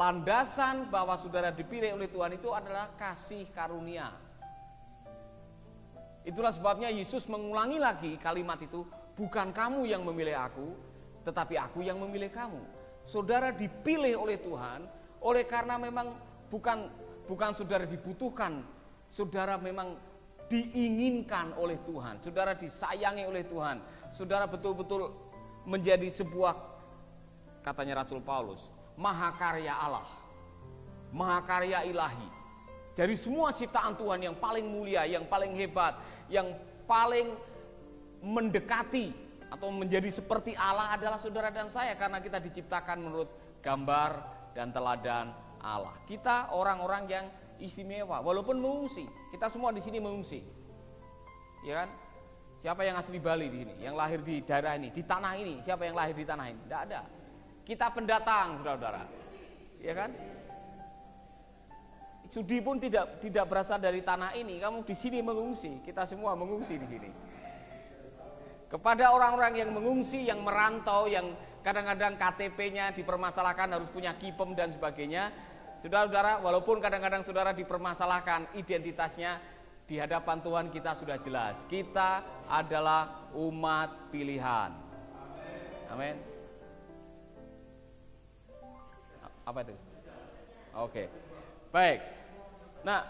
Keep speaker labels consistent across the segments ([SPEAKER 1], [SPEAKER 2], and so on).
[SPEAKER 1] landasan bahwa saudara dipilih oleh Tuhan itu adalah kasih karunia. Itulah sebabnya Yesus mengulangi lagi kalimat itu, bukan kamu yang memilih aku, tetapi aku yang memilih kamu. Saudara dipilih oleh Tuhan, oleh karena memang bukan saudara dibutuhkan, saudara memang diinginkan oleh Tuhan, saudara disayangi oleh Tuhan, saudara betul-betul menjadi sebuah, katanya Rasul Paulus, mahakarya Allah, mahakarya ilahi. Dari semua ciptaan Tuhan yang paling mulia, yang paling hebat, yang paling mendekati atau menjadi seperti Allah adalah saudara dan saya, karena kita diciptakan menurut gambar dan teladan Allah. Kita orang-orang yang istimewa, walaupun mengungsi. Kita semua di sini mengungsi, ya kan? Siapa yang asli Bali di sini? Yang lahir di daerah ini, di tanah ini? Siapa yang lahir di tanah ini? Tidak ada. Kita pendatang, saudara-saudara, ya kan? Sudi pun tidak berasal dari tanah ini. Kamu di sini mengungsi, kita semua mengungsi di sini. Kepada orang-orang yang mengungsi, yang merantau, yang kadang-kadang KTP-nya dipermasalahkan, harus punya KIPEM dan sebagainya. Saudara-saudara, walaupun kadang-kadang saudara dipermasalahkan identitasnya, di hadapan Tuhan kita sudah jelas. Kita adalah umat pilihan. Amin. Apa itu? Oke. Baik. Nah,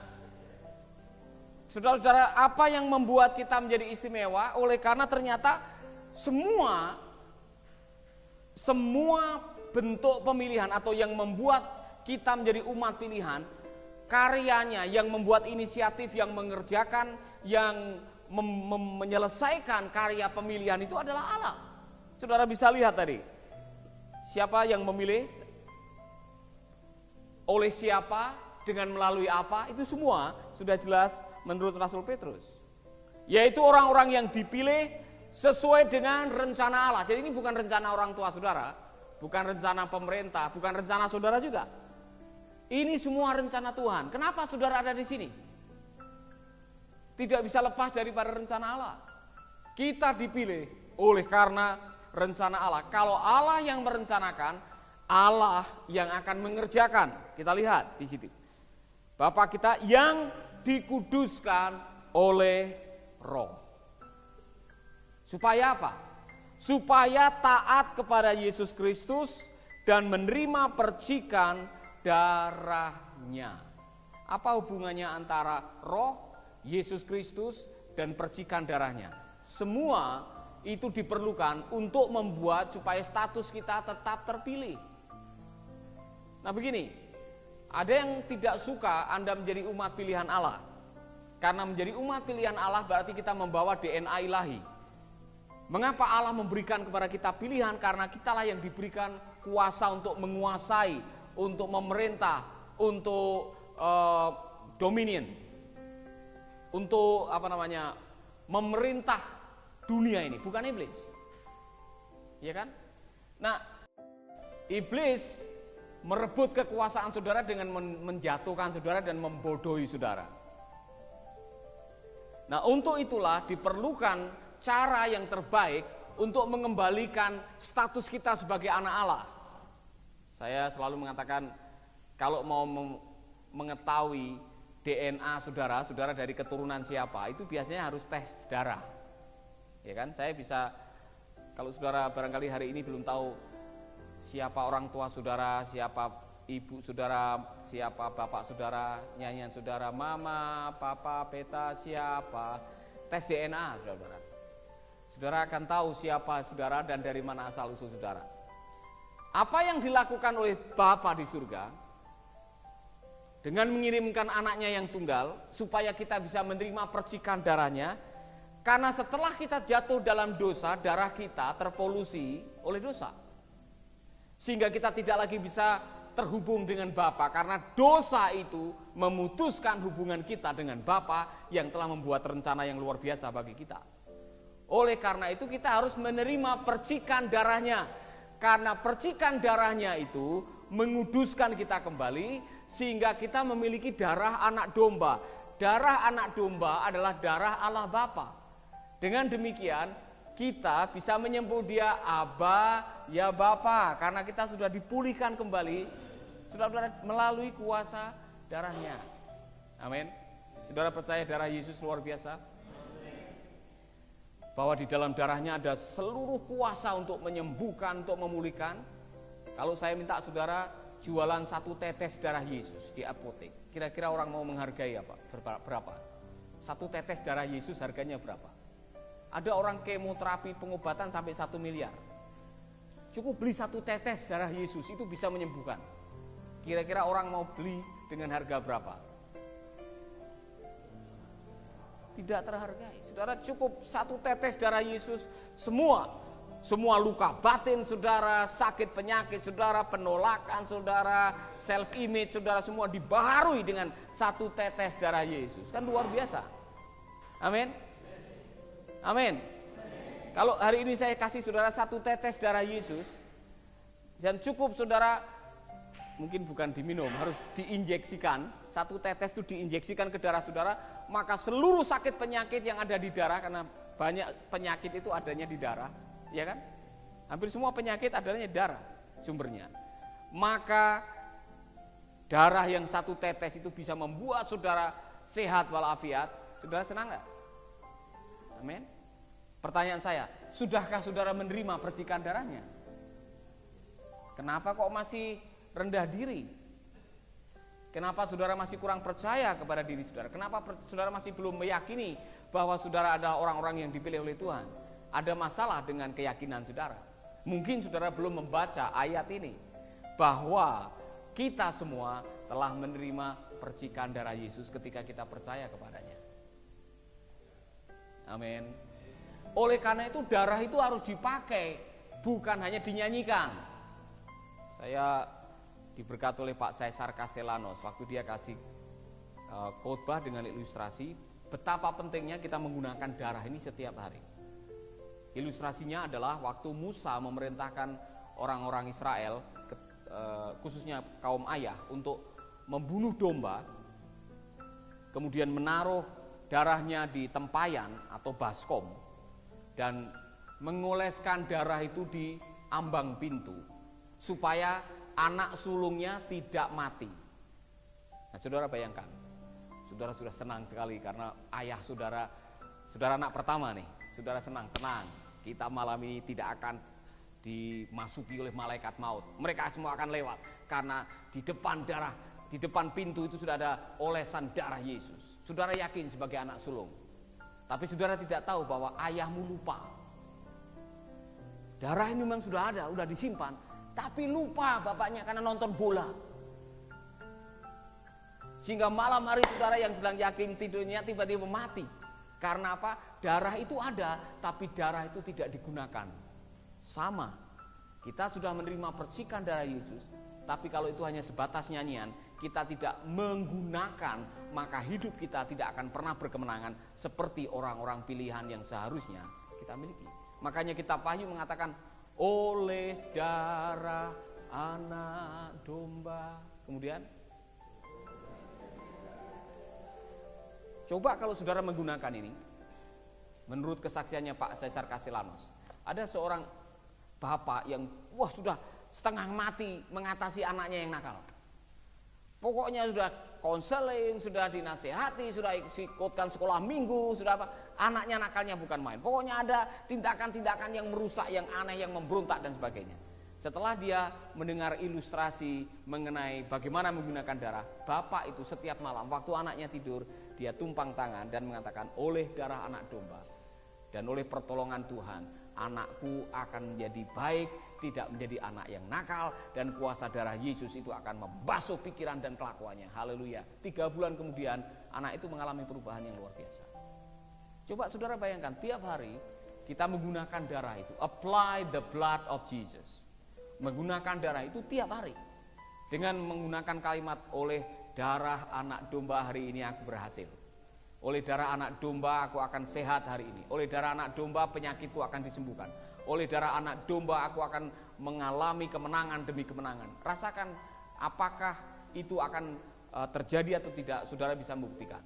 [SPEAKER 1] saudara-saudara, apa yang membuat kita menjadi istimewa? Oleh karena ternyata semua bentuk pemilihan atau yang membuat kita menjadi umat pilihan, karyanya yang membuat inisiatif, yang mengerjakan, yang menyelesaikan karya pemilihan itu adalah Allah. Saudara bisa lihat tadi, siapa yang memilih, oleh siapa, dengan melalui apa, itu semua sudah jelas menurut Rasul Petrus. Yaitu orang-orang yang dipilih sesuai dengan rencana Allah. Jadi ini bukan rencana orang tua saudara, bukan rencana pemerintah, bukan rencana saudara juga. Ini semua rencana Tuhan. Kenapa saudara ada di sini? Tidak bisa lepas daripada rencana Allah. Kita dipilih oleh karena rencana Allah. Kalau Allah yang merencanakan, Allah yang akan mengerjakan. Kita lihat di situ. Bapa kita yang dikuduskan oleh Roh. Supaya apa? Supaya taat kepada Yesus Kristus dan menerima percikan darahnya. Apa hubungannya antara Roh, Yesus Kristus, dan percikan darahnya? Semua itu diperlukan untuk membuat supaya status kita tetap terpilih. Nah begini, ada yang tidak suka Anda menjadi umat pilihan Allah. Karena menjadi umat pilihan Allah berarti kita membawa DNA ilahi. Mengapa Allah memberikan kepada kita pilihan? Karena kitalah yang diberikan kuasa untuk menguasai, untuk memerintah, untuk dominion, untuk memerintah dunia ini, bukan iblis. Ya kan? Nah, iblis merebut kekuasaan saudara dengan menjatuhkan saudara dan membodohi saudara. Nah, untuk itulah diperlukan cara yang terbaik untuk mengembalikan status kita sebagai anak Allah. Saya selalu mengatakan, kalau mau mengetahui DNA saudara, saudara dari keturunan siapa, itu biasanya harus tes darah. Ya kan? Saya bisa, kalau saudara barangkali hari ini belum tahu siapa orang tua saudara, siapa ibu saudara, siapa bapak saudara, nyanyian saudara, mama, papa, peta, siapa, tes DNA saudara. Saudara akan tahu siapa saudara dan dari mana asal usul saudara. Apa yang dilakukan oleh Bapa di surga dengan mengirimkan anaknya yang tunggal supaya kita bisa menerima percikan darahnya, karena setelah kita jatuh dalam dosa, darah kita terpolusi oleh dosa. Sehingga kita tidak lagi bisa terhubung dengan Bapa, karena dosa itu memutuskan hubungan kita dengan Bapa yang telah membuat rencana yang luar biasa bagi kita. Oleh karena itu kita harus menerima percikan darahnya, karena percikan darahnya itu menguduskan kita kembali sehingga kita memiliki darah anak domba. Darah anak domba adalah darah Allah Bapa. Dengan demikian kita bisa menyebut dia Aba, ya Bapa, karena kita sudah dipulihkan kembali Saudara-saudara, melalui kuasa darahnya. Amin. Saudara percaya darah Yesus luar biasa? Bahwa di dalam darahnya ada seluruh kuasa untuk menyembuhkan, untuk memulihkan. Kalau saya minta saudara jualan 1 tetes darah Yesus di apotek, kira-kira orang mau menghargai apa? Berapa? 1 tetes darah Yesus harganya berapa? Ada orang kemoterapi pengobatan sampai 1 miliar. Cukup beli 1 tetes darah Yesus, itu bisa menyembuhkan. Kira-kira orang mau beli dengan harga berapa? Tidak terhargai. Saudara, cukup 1 tetes darah Yesus, semua luka batin saudara, sakit penyakit saudara, penolakan saudara, self image saudara, semua dibaharui dengan 1 tetes darah Yesus. Kan luar biasa. Amin. Amin. Kalau hari ini saya kasih saudara 1 tetes darah Yesus, dan cukup saudara, mungkin bukan diminum, harus diinjeksikan. 1 tetes itu diinjeksikan ke darah saudara, maka seluruh sakit penyakit yang ada di darah, karena banyak penyakit itu adanya di darah, ya kan? Hampir semua penyakit adanya di darah sumbernya. Maka darah yang 1 tetes itu bisa membuat saudara sehat walafiat. Saudara senang nggak? Amin. Pertanyaan saya, sudahkah saudara menerima percikan darahnya? Kenapa kok masih rendah diri? Kenapa saudara masih kurang percaya kepada diri saudara? Kenapa saudara masih belum meyakini bahwa saudara adalah orang-orang yang dipilih oleh Tuhan? Ada masalah dengan keyakinan saudara. Mungkin saudara belum membaca ayat ini, bahwa kita semua telah menerima percikan darah Yesus ketika kita percaya kepadanya. Amin. Oleh karena itu darah itu harus dipakai, bukan hanya dinyanyikan. Saya diberkati oleh Pak Caesar Castellanos waktu dia kasih khotbah dengan ilustrasi betapa pentingnya kita menggunakan darah ini setiap hari. Ilustrasinya adalah waktu Musa memerintahkan orang-orang Israel, khususnya kaum Ayah, untuk membunuh domba, kemudian menaruh darahnya di tempayan atau baskom, dan mengoleskan darah itu di ambang pintu, supaya anak sulungnya tidak mati. Nah, saudara bayangkan, saudara sudah senang sekali karena ayah saudara anak pertama nih, saudara senang, tenang, kita malam ini tidak akan dimasuki oleh malaikat maut. Mereka semua akan lewat karena di depan pintu itu sudah ada olesan darah Yesus. Saudara yakin sebagai anak sulung. Tapi saudara tidak tahu bahwa ayahmu lupa. Darah ini memang sudah ada, sudah disimpan, tapi lupa bapaknya karena nonton bola. Sehingga malam hari saudara yang sedang yakin tidurnya tiba-tiba mati. Karena apa? Darah itu ada, tapi darah itu tidak digunakan. Sama, kita sudah menerima percikan darah Yesus, tapi kalau itu hanya sebatas nyanyian, kita tidak menggunakan, maka hidup kita tidak akan pernah berkemenangan seperti orang-orang pilihan yang seharusnya kita miliki. Makanya kitab Wahyu mengatakan, oleh darah anak domba. Kemudian, coba kalau saudara menggunakan ini, menurut kesaksiannya Pak Caesar Castellanos, ada seorang bapak yang sudah setengah mati mengatasi anaknya yang nakal. Pokoknya sudah konseling, sudah dinasehati, sudah ikutkan sekolah minggu, sudah apa, anaknya nakalnya bukan main. Pokoknya ada tindakan-tindakan yang merusak, yang aneh, yang memberontak dan sebagainya. Setelah dia mendengar ilustrasi mengenai bagaimana menggunakan darah, bapak itu setiap malam waktu anaknya tidur, dia tumpang tangan dan mengatakan, oleh darah anak domba dan oleh pertolongan Tuhan, anakku akan menjadi baik, tidak menjadi anak yang nakal, dan kuasa darah Yesus itu akan membasuh pikiran dan kelakuannya. Haleluya. 3 bulan kemudian anak itu mengalami perubahan yang luar biasa. Coba saudara bayangkan, tiap hari kita menggunakan darah itu, apply the blood of Jesus. Menggunakan darah itu tiap hari. Dengan menggunakan kalimat, oleh darah anak domba hari ini aku berhasil. Oleh darah anak domba aku akan sehat hari ini. Oleh darah anak domba penyakitku akan disembuhkan. Oleh darah anak domba aku akan mengalami kemenangan demi kemenangan. Rasakan apakah itu akan terjadi atau tidak, saudara bisa membuktikan.